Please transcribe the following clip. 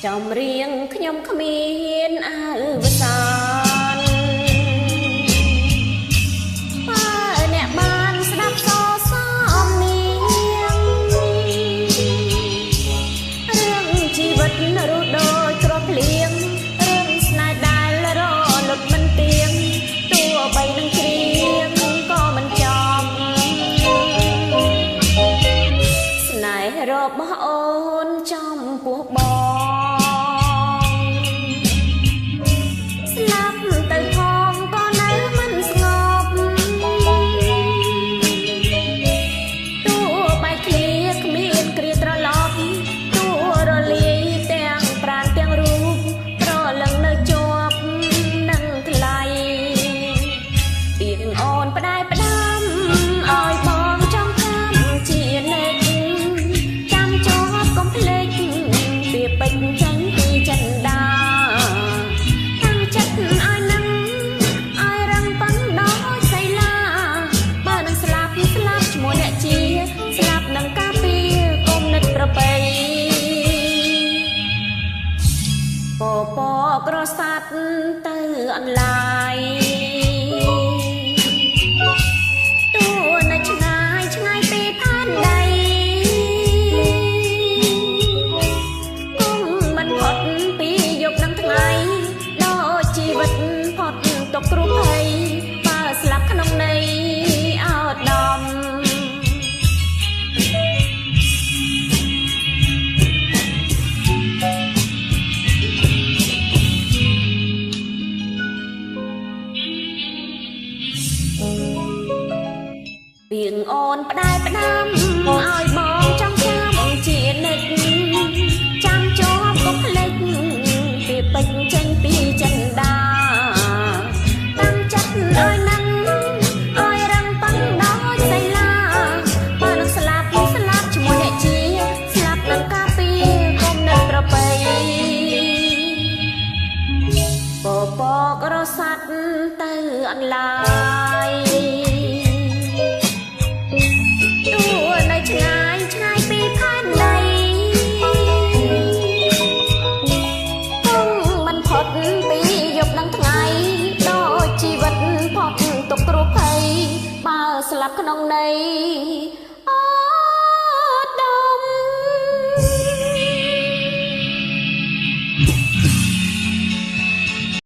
ចំរៀងខ្ញុំគ្មានអវសានបើអ្នកបានស្ដាប់សរសំនៀងរឿងជីវិតរស់ដូចគ្រាប់ភ្លៀងរឿងស្នេហ៍ដែលរលត់មិនទៀងទោះបីនឹងគ្រៀងក៏មិនចប់ស្នេហ៍របស់អូនចំពោះបងពក្រស័តទៅអនឡាយទួនៅឆ្ងាយឆ្ងាយពីផែនដីគុំមិនផុតពីយប់និងថ្ងៃដូចជីវិតផុតទុកគ្រោះភ័យបើស្លាប់ក្នុងន័យអោតដំពីងអូនផ្ដែផ្ដាំឲ្យបងចង់ចាំជានិច្ចចាំជាប់កុំភ្លេចពីពេញចេញពីចិន្តាតាំងចិត្តឲ្យនឹងឲ្យរឹងប៉ឹងដោយសីលាបើនឹងស្លាប់ជាមួយអ្នកជាស្លាប់នឹងការពីគុំនៅប្រពៃពពករស័តទៅអនឡា